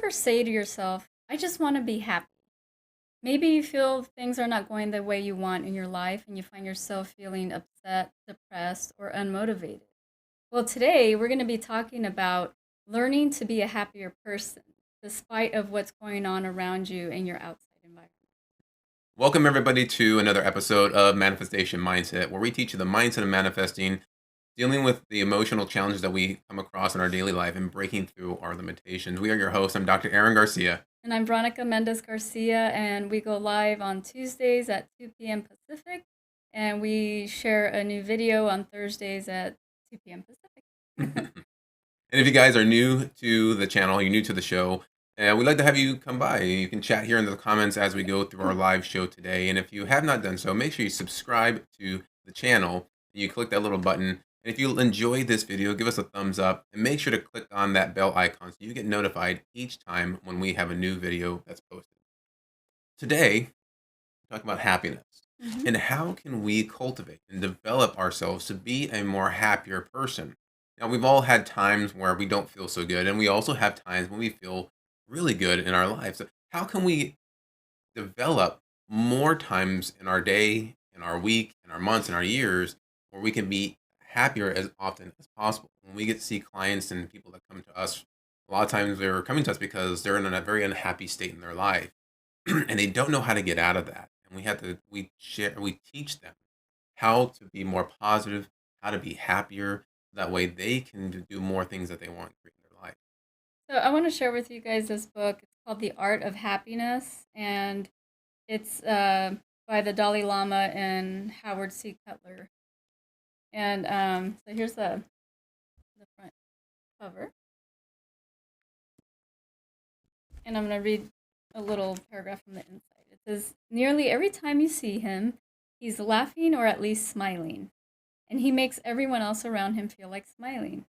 ever say to yourself, I just want to be happy? Maybe you feel things are not going the way you want in your life and you find yourself feeling upset, depressed, or unmotivated. Well, today we're going to be talking about learning to be a happier person despite of what's going on around you in your outside environment. Welcome, everybody, to another episode of Manifestation Mindset, where we teach you the mindset of manifesting, dealing with the emotional challenges that we come across in our daily life, and breaking through our limitations. We are your hosts. I'm Dr. Aaron Garcia. And I'm Veronica Mendez Garcia, and we go live on Tuesdays at 2 p.m. Pacific, and we share a new video on Thursdays at 2 p.m. Pacific. And if you guys are new to the channel, you're new to the show, we'd like to have you come by. You can chat here in the comments as we go through our live show today. And if you have not done so, make sure you subscribe to the channel. You click that little button. And if you enjoy this video, give us a thumbs up and make sure to click on that bell icon so you get notified each time when we have a new video that's posted. Today, we're talking about happiness and how can we cultivate and develop ourselves to be a more happier person. Now, we've all had times where we don't feel so good, and we also have times when we feel really good in our lives. So how can we develop more times in our day, in our week, in our months, in our years, where we can be happier as often as possible? When we get to see clients and people that come to us, a lot of times they're coming to us because they're in a very unhappy state in their life and they don't know how to get out of that. And we teach them how to be more positive, how to be happier. That way they can do more things that they want to create in their life. So I want to share with you guys this book. It's called The Art of Happiness, and it's by the Dalai Lama and Howard C. Cutler. And so here's the front cover. And I'm going to read a little paragraph from the inside. It says, nearly every time you see him, he's laughing or at least smiling. And he makes everyone else around him feel like smiling.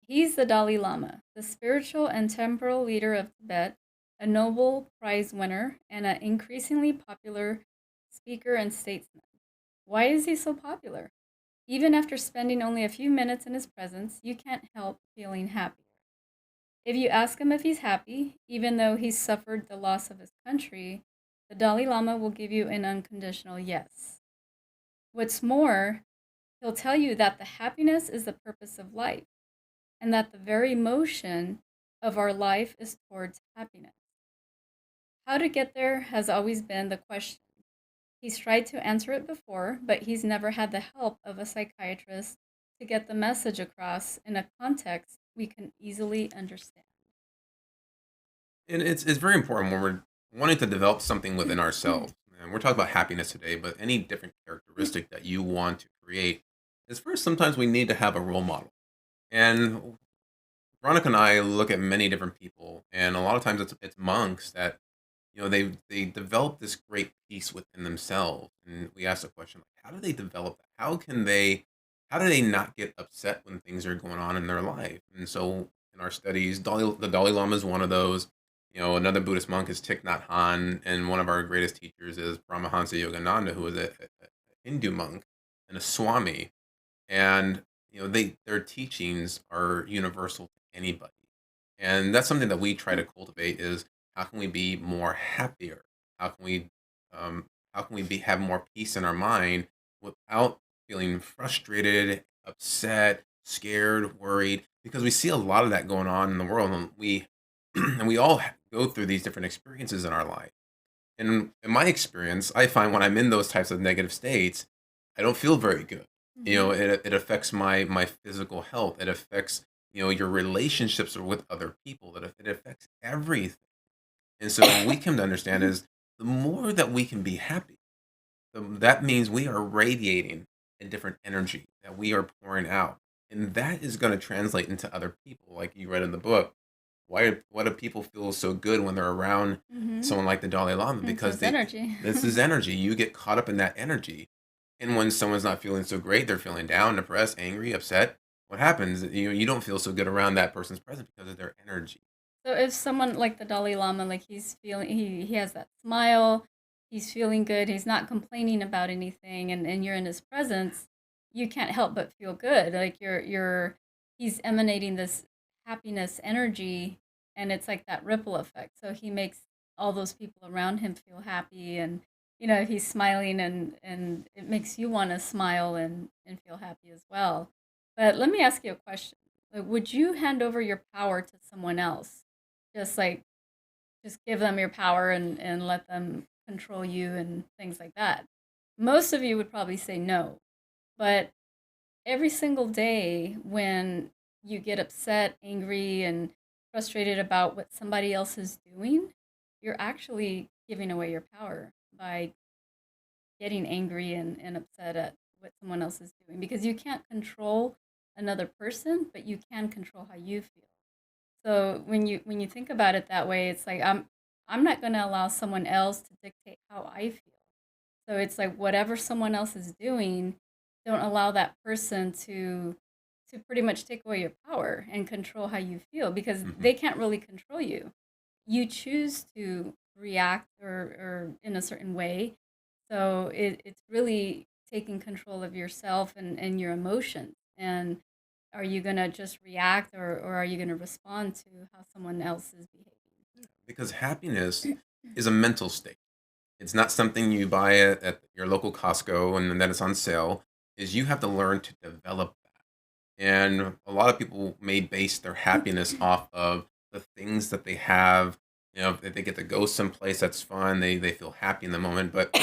He's the Dalai Lama, the spiritual and temporal leader of Tibet, a Nobel Prize winner, and an increasingly popular speaker and statesman. Why is he so popular? Even after spending only a few minutes in his presence, you can't help feeling happier. If you ask him if he's happy, even though he's suffered the loss of his country, the Dalai Lama will give you an unconditional yes. What's more, he'll tell you that the happiness is the purpose of life, and that the very motion of our life is towards happiness. How to get there has always been the question. He's tried to answer it before, but he's never had the help of a psychiatrist to get the message across in a context we can easily understand. And it's very important when we're wanting to develop something within ourselves. And we're talking about happiness today, but any different characteristic that you want to create is first, sometimes we need to have a role model. And Veronica and I look at many different people, and a lot of times it's monks that they develop this great peace within themselves. And we ask the question, like, how do they develop that? How do they not get upset when things are going on in their life? And so in our studies, the Dalai Lama is one of those. Another Buddhist monk is Thich Nhat Hanh, and one of our greatest teachers is Paramahansa Yogananda, who is a Hindu monk and a Swami. And their teachings are universal to anybody, and that's something that we try to cultivate is how can we be more happier, how can we have more peace in our mind without feeling frustrated, upset, scared, worried, because we see a lot of that going on in the world, and we and we all go through these different experiences in our life. And in my experience, I find when I'm in those types of negative states, I don't feel very good. It affects my physical health. It affects your relationships with other people. It affects everything. And so what we come to understand is the more that we can be happy, that means we are radiating a different energy that we are pouring out, and that is going to translate into other people. Like you read in the book, why do people feel so good when they're around someone like the Dalai Lama? Because It's energy. this is energy. You get caught up in that energy. And when someone's not feeling so great, they're feeling down, depressed, angry, upset. What happens? You don't feel so good around that person's presence because of their energy. So if someone like the Dalai Lama, like he's feeling, he has that smile, he's feeling good, he's not complaining about anything, and you're in his presence, you can't help but feel good. Like he's emanating this happiness energy, and it's like that ripple effect. So he makes all those people around him feel happy, and he's smiling, and it makes you want to smile and feel happy as well. But let me ask you a question. Like, would you hand over your power to someone else? Just like just give them your power and let them control you and things like that. Most of you would probably say no. But every single day when you get upset, angry, and frustrated about what somebody else is doing, you're actually giving away your power by getting angry and upset at what someone else is doing, because you can't control another person, but you can control how you feel. So when you think about it that way, it's like I'm not going to allow someone else to dictate how I feel. So it's like whatever someone else is doing, don't allow that person to pretty much take away your power and control how you feel, because Hmm. they can't really control you. You choose to react or in a certain way. So it's really taking control of yourself and your emotions. And are you going to just react, or are you going to respond to how someone else is behaving? Because happiness is a mental state. It's not something you buy at your local Costco and then it's on sale. Is you have to learn to develop that. And a lot of people may base their happiness off of the things that they have. If they get to go someplace that's fun, they feel happy in the moment. But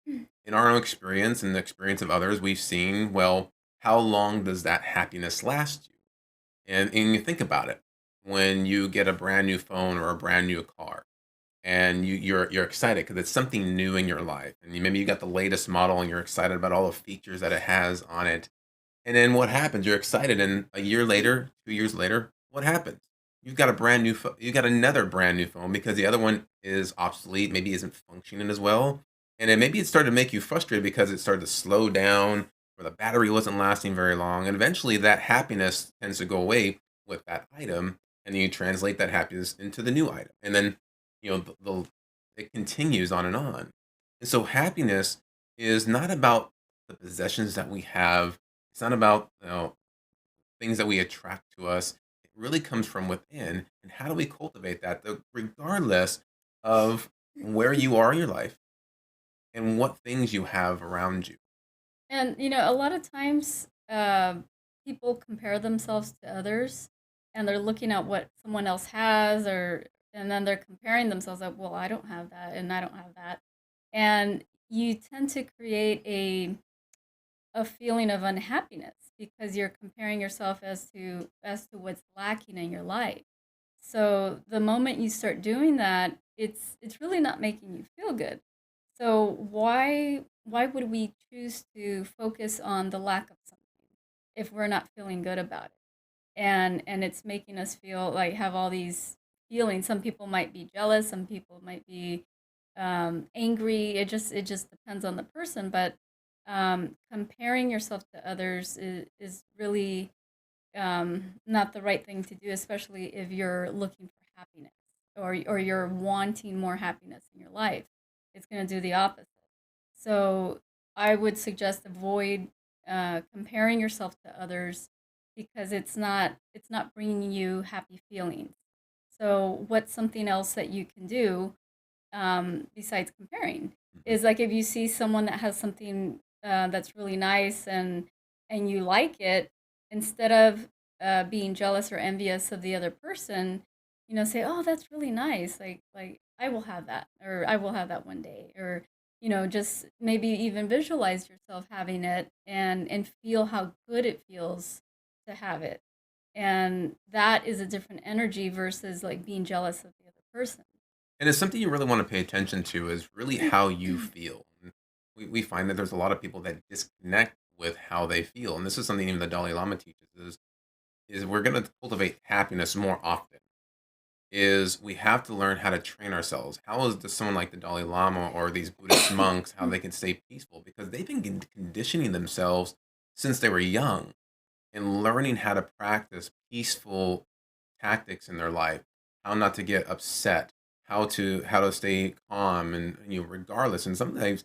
in our own experience and the experience of others, we've seen, well, how long does that happiness last you? And you think about it, when you get a brand new phone or a brand new car, and you're excited because it's something new in your life, and maybe you got the latest model and you're excited about all the features that it has on it. And then what happens? You're excited, and a year later, 2 years later, what happens? You got another brand new phone because the other one is obsolete, maybe isn't functioning as well. And then maybe it started to make you frustrated because it started to slow down, or the battery wasn't lasting very long. And eventually that happiness tends to go away with that item. And then you translate that happiness into the new item. And then, it continues on and on. And so happiness is not about the possessions that we have. It's not about things that we attract to us. It really comes from within. And how do we cultivate that, regardless of where you are in your life and what things you have around you? And a lot of times, people compare themselves to others, and they're looking at what someone else has, and then they're comparing themselves like, well, I don't have that, and I don't have that, and you tend to create a feeling of unhappiness because you're comparing yourself as to what's lacking in your life. So the moment you start doing that, it's really not making you feel good. So why would we choose to focus on the lack of something if we're not feeling good about it? And it's making us feel like have all these feelings. Some people might be jealous, some people might be angry. It just depends on the person. But comparing yourself to others is really not the right thing to do, especially if you're looking for happiness, or you're wanting more happiness in your life. It's going to do the opposite. So I would suggest avoid comparing yourself to others, because it's not bringing you happy feelings. So what's something else that you can do, besides comparing, Mhm. is like if you see someone that has something that's really nice, and you like it, instead of being jealous or envious of the other person, say, "Oh, that's really nice. Like I will have that, or I will have that one day," or just maybe even visualize yourself having it, and feel how good it feels to have it. And that is a different energy versus like being jealous of the other person. And it's something you really want to pay attention to is really how you feel. And we find that there's a lot of people that disconnect with how they feel. And this is something even the Dalai Lama teaches is we're going to cultivate happiness more often. Is we have to learn how to train ourselves. How is this someone like the Dalai Lama or these Buddhist monks, how they can stay peaceful? Because they've been conditioning themselves since they were young and learning how to practice peaceful tactics in their life, how not to get upset, how to stay calm and regardless. And sometimes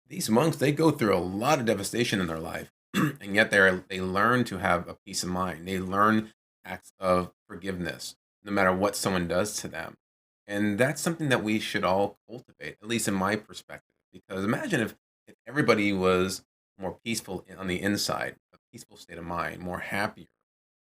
these monks they go through a lot of devastation in their life, and yet they learn to have a peace of mind. They learn acts of forgiveness. no matter what someone does to them. And that's something that we should all cultivate, at least in my perspective. Because imagine if everybody was more peaceful on the inside, a peaceful state of mind, more happier.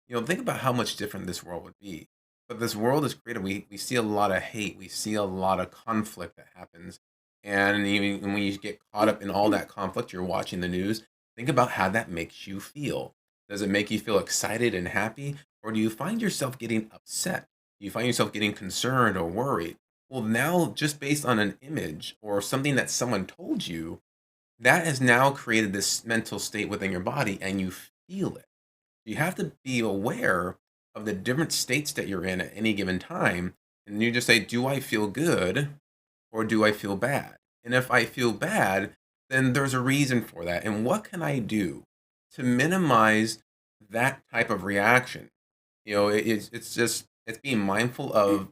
Think about how much different this world would be. But this world is created. We see a lot of hate. We see a lot of conflict that happens. And even when you get caught up in all that conflict, you're watching the news, think about how that makes you feel. Does it make you feel excited and happy? Or do you find yourself getting upset? Do you find yourself getting concerned or worried? Well, now, just based on an image or something that someone told you, that has now created this mental state within your body and you feel it. You have to be aware of the different states that you're in at any given time. And you just say, do I feel good or do I feel bad? And if I feel bad, then there's a reason for that. And what can I do to minimize that type of reaction? It's just, it's being mindful of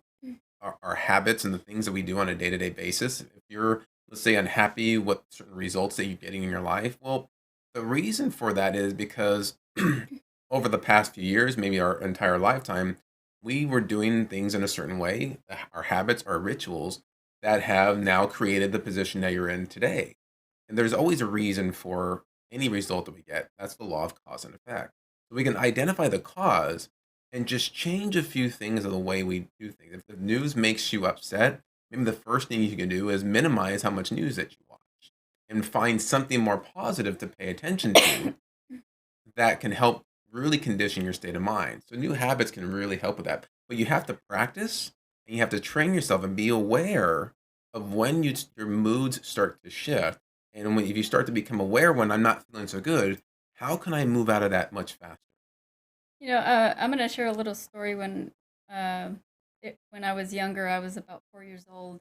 our habits and the things that we do on a day-to-day basis. If you're, let's say, unhappy with certain results that you're getting in your life, well, the reason for that is because over the past few years, maybe our entire lifetime, we were doing things in a certain way, our habits, our rituals that have now created the position that you're in today. And there's always a reason for any result that we get. That's the law of cause and effect. So we can identify the cause and just change a few things of the way we do things. If the news makes you upset, maybe the first thing you can do is minimize how much news that you watch and find something more positive to pay attention to that can help really condition your state of mind. So new habits can really help with that. But you have to practice and you have to train yourself and be aware of when your moods start to shift. And if you start to become aware when I'm not feeling so good, how can I move out of that much faster? I'm gonna share a little story uh, when I was younger. I was about 4 years old,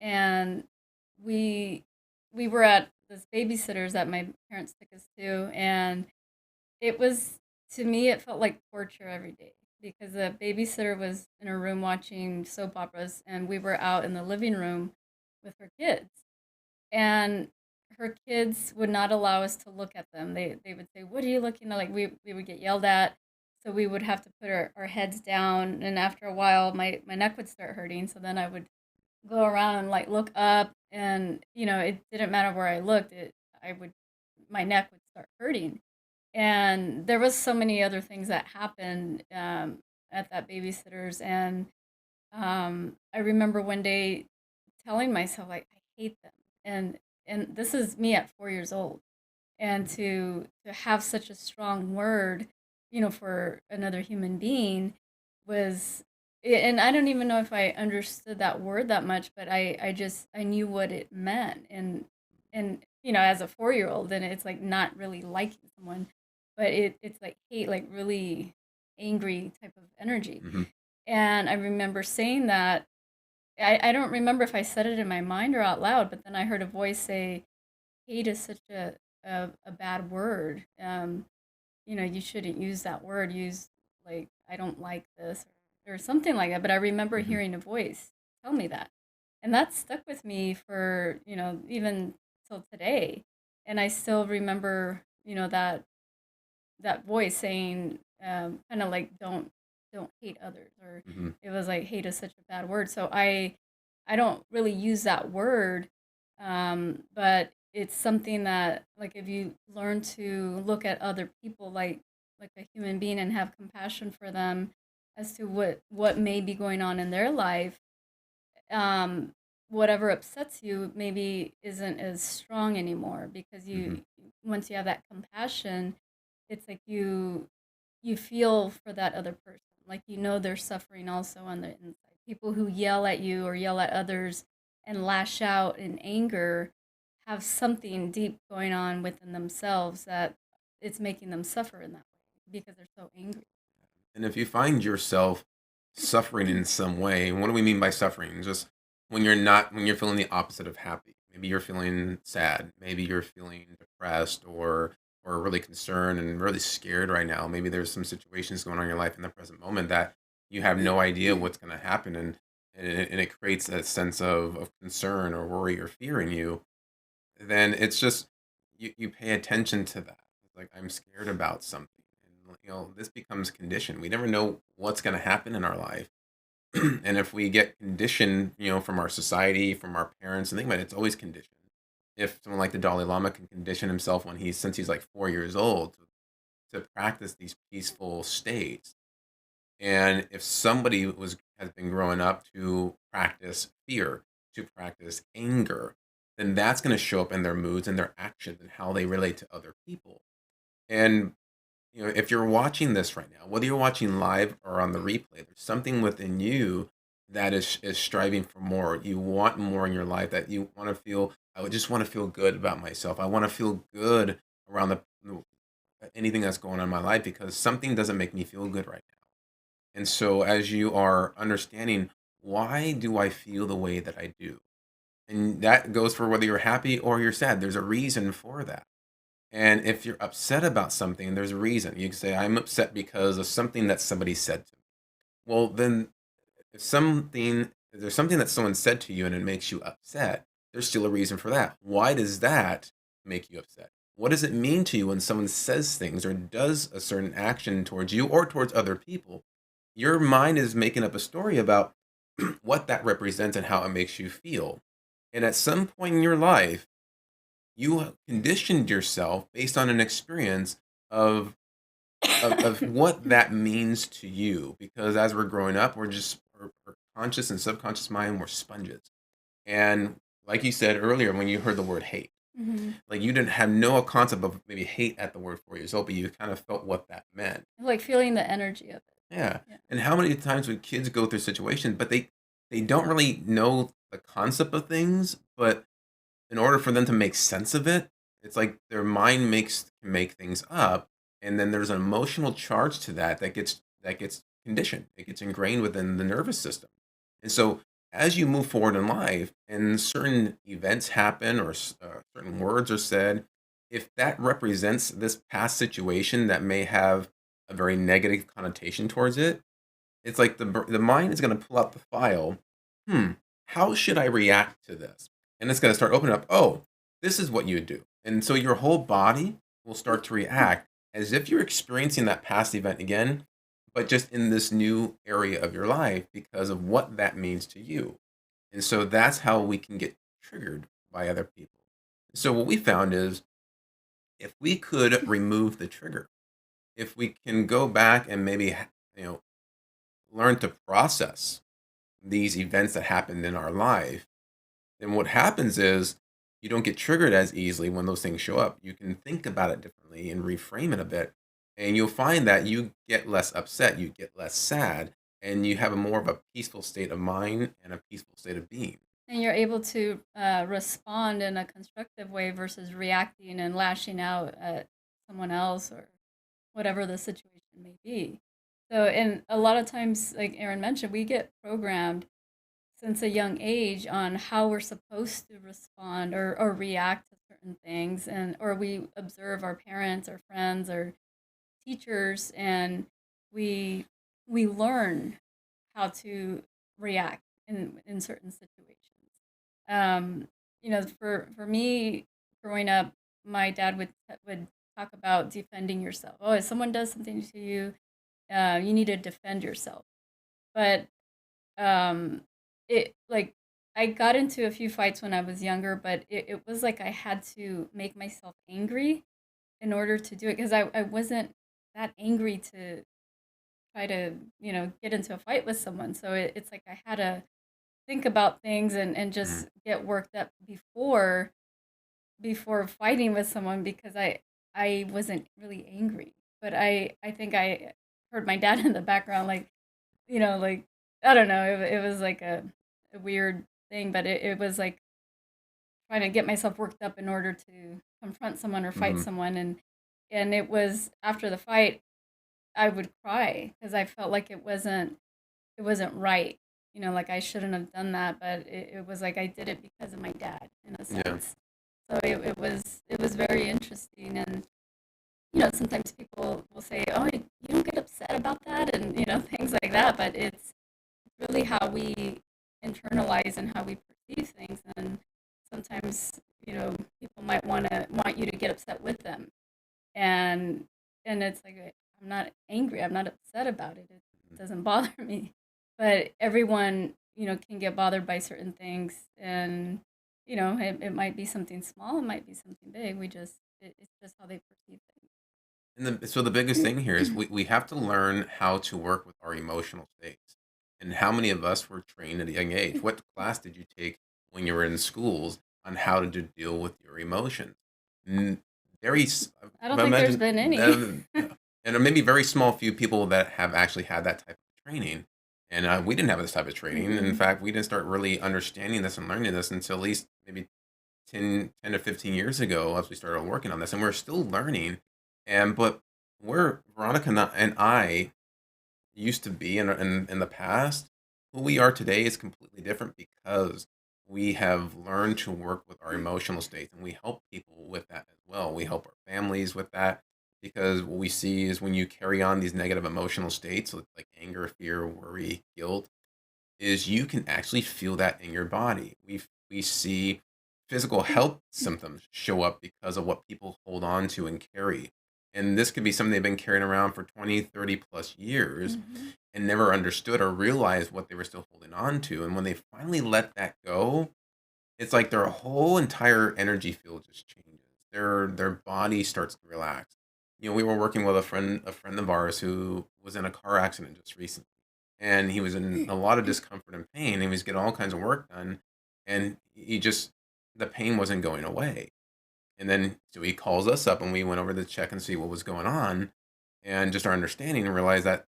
and we we were at this babysitter's that my parents took us to, and it was, to me, it felt like torture every day because the babysitter was in her room watching soap operas, and we were out in the living room with her kids. And her kids would not allow us to look at them. They would say, "What are you looking at?" Like we would get yelled at, so we would have to put our heads down. And after a while, my neck would start hurting. So then I would go around and like look up, and it didn't matter where I looked. I would My neck would start hurting. And there was so many other things that happened at that babysitter's, and I remember one day telling myself like I hate them, and this is me at 4 years old, and to have such a strong word, for another human being was, and I don't even know if I understood that word that much, but I knew what it meant, and as a 4 year old, and it's like not really liking someone, but it's like hate, like really angry type of energy. Hmm. And I remember saying that. I don't remember if I said it in my mind or out loud, but then I heard a voice say, "Hate is such a bad word. You shouldn't use that word. Use like I don't like this or something like that." But I remember Hmm. hearing a voice tell me that, and that stuck with me for even till today. And I still remember that voice saying, kind of like don't hate others, or Hmm. it was like hate is such a bad word. So I don't really use that word, but it's something that, like, if you learn to look at other people like a human being and have compassion for them as to what may be going on in their life, um, whatever upsets you maybe isn't as strong anymore, because Hmm. once you have that compassion, it's like you feel for that other person, like they're suffering also on the inside. People who yell at you or yell at others and lash out in anger have something deep going on within themselves that it's making them suffer in that way because they're so angry. And if you find yourself suffering in some way, and what do we mean by suffering? Just when you're feeling the opposite of happy. Maybe you're feeling sad. Maybe you're feeling depressed or really concerned and really scared right now. Maybe there's some situations going on in your life in the present moment that you have no idea what's going to happen, and it creates a sense of concern or worry or fear in you. Then it's just you pay attention to that. It's like I'm scared about something, and this becomes conditioned. We never know what's going to happen in our life, And if we get conditioned, from our society, from our parents, and think about it, it's always conditioned. If someone like the Dalai Lama can condition himself when since he's like 4 years old to practice these peaceful states, and if somebody has been growing up to practice fear, to practice anger, then that's going to show up in their moods and their actions and how they relate to other people. And if you're watching this right now, whether you're watching live or on the replay, there's something within you that is striving for more. You want more in your life, that you want to feel. I would just want to feel good about myself. I want to feel good around anything that's going on in my life, because something doesn't make me feel good right now. And so, as you are understanding, why do I feel the way that I do? And that goes for whether you're happy or you're sad. There's a reason for that. And if you're upset about something, there's a reason. You can say, I'm upset because of something that somebody said to me. Well, then if there's something that someone said to you and it makes you upset, there's still a reason for that. Why does that make you upset? What does it mean to you when someone says things or does a certain action towards you or towards other people? Your mind is making up a story about what that represents and how it makes you feel. And at some point in your life, you have conditioned yourself based on an experience of of what that means to you, because as we're growing up, our conscious and subconscious mind, we're sponges. And like you said earlier, when you heard the word hate, Hmm. like you didn't have no concept of maybe hate at the word 4 years old, but you kind of felt what that meant. Like feeling the energy of it. Yeah. Yeah. And how many times would kids go through situations, but they don't really know the concept of things, but in order for them to make sense of it, it's like their mind can make things up, and then there's an emotional charge to that gets conditioned. It gets ingrained within the nervous system. And so as you move forward in life and certain events happen, or certain words are said, if that represents this past situation that may have a very negative connotation towards it, it's like the mind is going to pull out the file. Hmm, how should I react to this? And it's going to start opening up. Oh, this is what you would do. And so your whole body will start to react as if you're experiencing that past event again, but just in this new area of your life because of what that means to you. And so that's how we can get triggered by other people. So what we found is, if we could remove the trigger, if we can go back and maybe you know learn to process these events that happened in our life, then what happens is you don't get triggered as easily when those things show up. You can think about it differently and reframe it a bit. And you'll find that you get less upset, you get less sad, and you have a more of a peaceful state of mind and a peaceful state of being. And you're able to respond in a constructive way versus reacting and lashing out at someone else or whatever the situation may be. So, and a lot of times, like Aaron mentioned, we get programmed since a young age on how we're supposed to respond or react to certain things, and or we observe our parents or friends or teachers, and we we learn how to react in certain situations. For me, growing up, my dad would talk about defending yourself. Oh, if someone does something to you, you need to defend yourself. But um, it like I got into a few fights when I was younger, but it was like I had to make myself angry in order to do it, because I wasn't that angry to try to get into a fight with someone. So it's like I had to think about things and Mhm. just get worked up before fighting with someone, because I wasn't really angry. But I think I heard my dad in the background, like, like, I don't know, it was like a weird thing, but it was like trying to get myself worked up in order to confront someone or fight Mhm. someone. And it was after the fight I would cry because I felt like it wasn't right. Like I shouldn't have done that, but it was like I did it because of my dad in a Yeah. sense. So it was very interesting. And sometimes people will say, "Oh, you don't get upset about that," and things like that. But it's really how we internalize and how we perceive things. And sometimes people might want you to get upset with them, and it's like, I'm not angry, I'm not upset about it. It doesn't bother me. but everyone, can get bothered by certain things, and it might be something small, it might be something big. It's just how they perceive And so the biggest thing here is we have to learn how to work with our emotional states. And how many of us were trained at a young age? things. What class did you take when you were in schools on how to deal with your emotions? N- Very, I don't I think there's imagine, been any. and maybe very small few people that have actually had that type of training. And we didn't have this type of training. In Mm-mm. fact, we didn't start really understanding this and learning this until at least maybe 10 to 15 years ago as we started working on this, and we're still learning. And but where Veronica and I used to be in the past, who we are today is completely different because we have learned to work with our emotional states, and we help people with that as well. We help our families with that because what we see is when you carry on these negative emotional states like anger, fear, worry, guilt, is you can actually feel that in your body. We see physical health symptoms show up because of what people hold on to and carry. And this could be something they've been carrying around for 20, 30 plus years Hmm. and never understood or realized what they were still holding on to. And when they finally let that go, it's like their whole entire energy field just changes. Their body starts to relax. We were working with a friend of ours who was in a car accident just recently, and he was in a lot of discomfort and pain. And he was getting all kinds of work done, and he just the pain wasn't going away. And then so he calls us up, and we went over to check and see what was going on, and just our understanding and realized that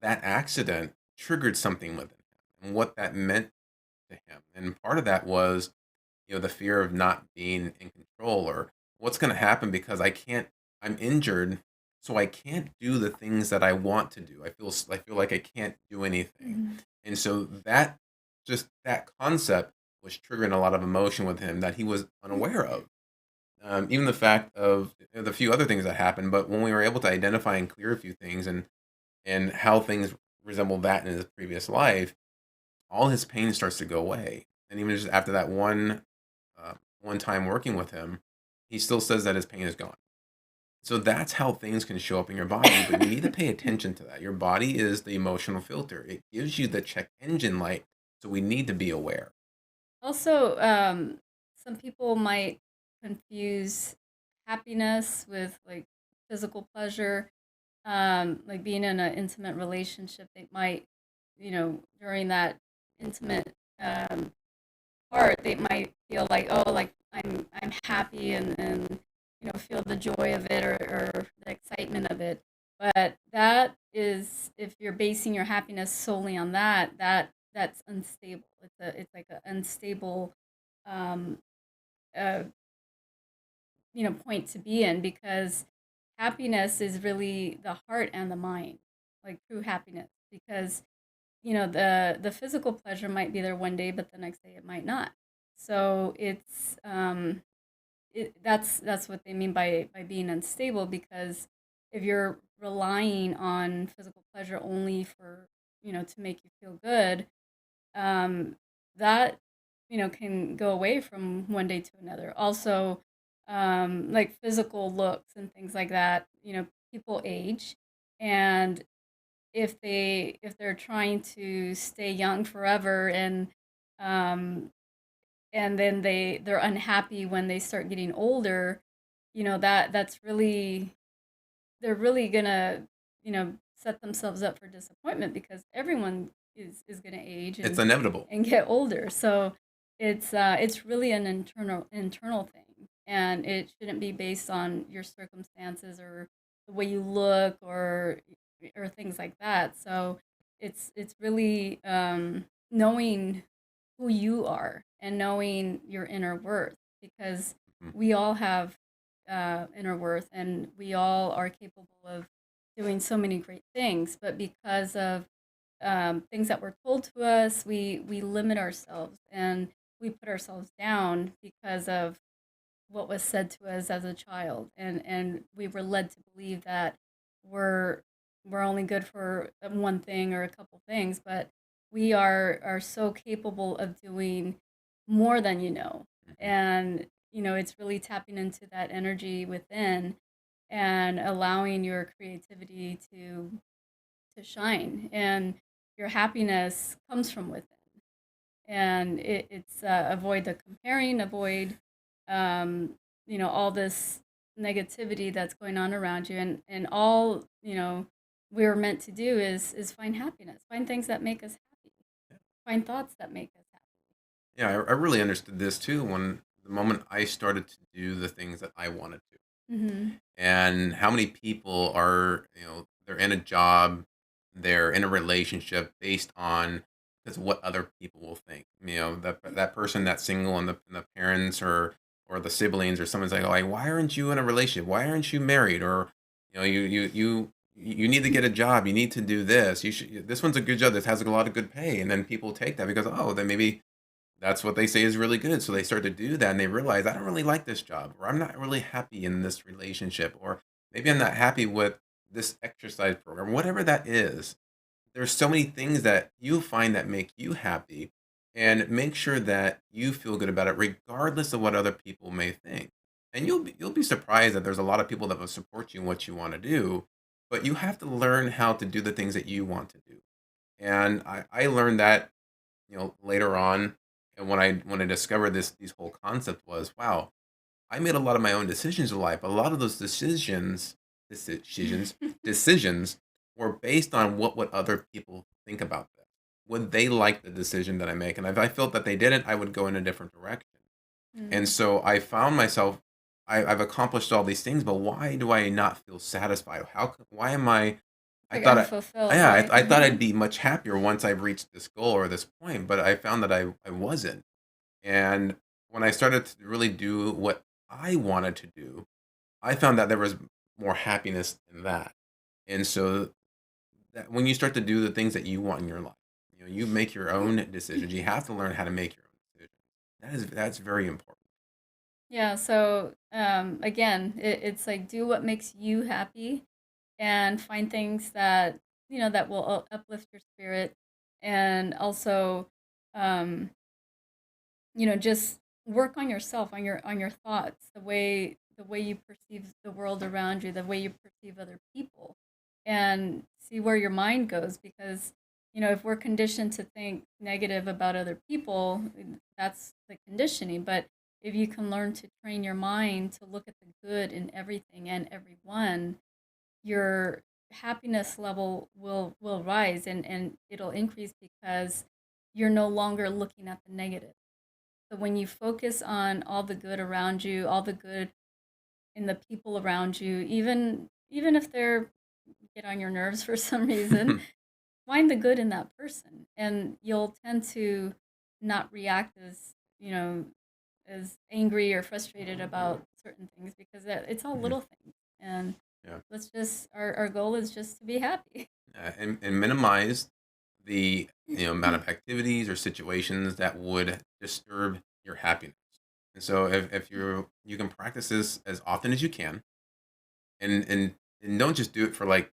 that accident triggered something within him and what that meant to him. And part of that was the fear of not being in control or what's going to happen because I'm injured, so I can't do the things that I want to do. I feel like I can't do anything. Hmm. And so that concept was triggering a lot of emotion with him that he was unaware of. Even the fact of the few other things that happened, but when we were able to identify and clear a few things and how things resemble that in his previous life, all his pain starts to go away. And even just after that one time working with him, he still says that his pain is gone. So that's how things can show up in your body, but you need to pay attention to that. Your body is the emotional filter. It gives you the check engine light, so we need to be aware. Also, some people might confuse happiness with like physical pleasure. Like being in an intimate relationship, they might, during that intimate part, they might feel like, oh, like I'm happy, and feel the joy of it, or the excitement of it. But that is, if you're basing your happiness solely on that's unstable. It's like an unstable um, uh, point to be in, because happiness is really the heart and the mind, like true happiness. Because the physical pleasure might be there one day, but the next day it might not. So that's what they mean by being unstable, because if you're relying on physical pleasure only for to make you feel good, um, that can go away from one day to another. Also, like physical looks and things like that. People age, and if they're trying to stay young forever, and then they're unhappy when they start getting older, that's really, they're really gonna set themselves up for disappointment, because everyone is gonna age It's and inevitable. get older. So it's really an internal thing, and it shouldn't be based on your circumstances or the way you look, or things like that. So it's really knowing who you are and knowing your inner worth, because Mhm. we all have inner worth, and we all are capable of doing so many great things. But because of things that were told to us, we limit ourselves, and we put ourselves down because of what was said to us as a child, and we were led to believe that we're we're only good for one thing or a couple things. But we are so capable of doing more than Mhm. and it's really tapping into that energy within, and allowing your creativity to shine. And your happiness comes from within. And it's avoid the comparing, avoid um, all this negativity that's going on around you, and all we're meant to do is find happiness, find things that make us happy, find thoughts that make us happy. Yeah, I really understood this too when the moment I started to do the things that I wanted to. Mm-hmm. And how many people are, they're in a job, they're in a relationship based on because what other people will think. That person that's single and the parents or the siblings or someone's like, why aren't you in a relationship? Why aren't you married? Or you need to get a job. You need to do this. You should. This one's a good job. This has a lot of good pay, and then people take that because then maybe that's what they say is really good. So they start to do that and they realize I don't really like this job, or I'm not really happy in this relationship, or maybe I'm not happy with this exercise program, whatever that is. There's so many things that you find that make you happy, and make sure that you feel good about it regardless of what other people may think. And you'll be surprised that there's a lot of people that will support you in what you want to do, but you have to learn how to do the things that you want to do. And I learned that later on, and when I discovered these whole concept was, wow, I made a lot of my own decisions in life. A lot of those decisions decisions were based on what would other people think about this. Would they like the decision that I make? And if I felt that they didn't, I would go in a different direction. And Mm. so I found myself, I've accomplished all these things, but why do I not feel satisfied? Why am I Like thought unfulfilled, yeah, right? I thought I'd be much happier once I've reached this goal or this point, but I found that I wasn't. And when I started to really do what I wanted to do, I found that there was more happiness in that. And so that when you start to do the things that you want in your life, you make your own decisions. You have to learn how to make your own decisions. That's very important. Yeah, so again, it's like do what makes you happy and find things that that will uplift your spirit, and also um, just work on yourself, on your thoughts, the way you perceive the world around you, the way you perceive other people, and see where your mind goes. Because if we're conditioned to think negative about other people, that's the conditioning. But if you can learn to train your mind to look at the good in everything and everyone, your happiness level will rise, and it'll increase because you're no longer looking at the negative. So when you focus on all the good around you, all the good in the people around you, even if they're get on your nerves for some reason, find the good in that person, and you'll tend to not react as as angry or frustrated about certain things, because it's all Mhm. little things. And Yeah. let's just our goal is just to be happy. And minimize the amount of activities or situations that would disturb your happiness. And so if you can practice this as often as you can, and don't just do it for like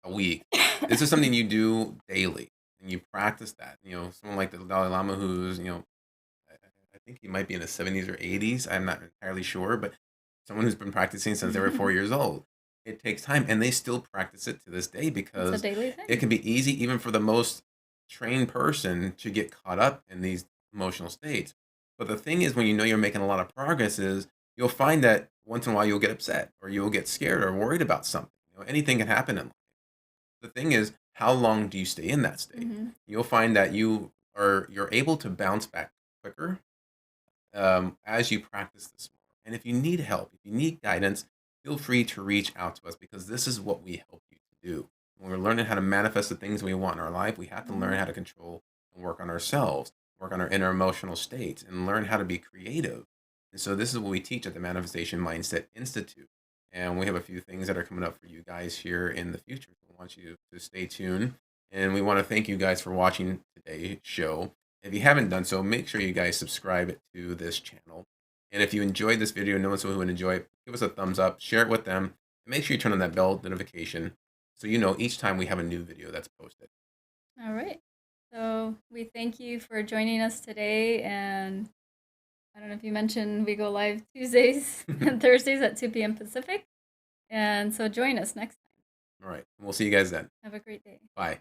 a week. This is something you do daily, and you practice that. Someone like the Dalai Lama, who's I I think he might be in his 70s or 80s. I'm not entirely sure, but someone who's been practicing since they were 4 years old. It takes time, and they still practice it to this day It's a because daily it thing. can be easy, even for the most trained person, to get caught up in these emotional states. But the thing is, when you know you're making a lot of progress, is you'll find that once in a while you'll get upset or you'll get scared or worried about something. Anything can happen in life. The thing is, how long do you stay in that state? Hmm. You'll find that you're able to bounce back quicker as you practice this more. And if you need help, if you need guidance, feel free to reach out to us because this is what we help you to do. When we're learning how to manifest the things we want in our life, we have to learn Hmm. how to control and work on ourselves, work on our inner emotional states, and learn how to be creative. And so, this is what we teach at the Manifestation Mindset Institute. And we have a few things that are coming up for you guys here in the future. So, we want you to stay tuned. And we want to thank you guys for watching today's show. If you haven't done so, make sure you guys subscribe to this channel. And if you enjoyed this video and know someone who would enjoy it, give us a thumbs up, share it with them, and make sure you turn on that bell notification so you know each time we have a new video that's posted. All right. So we thank you for joining us today. And I don't know if you mentioned we go live Tuesdays and Thursdays at 2 p.m. Pacific. And so join us next time. All right. We'll see you guys then. Have a great day. Bye.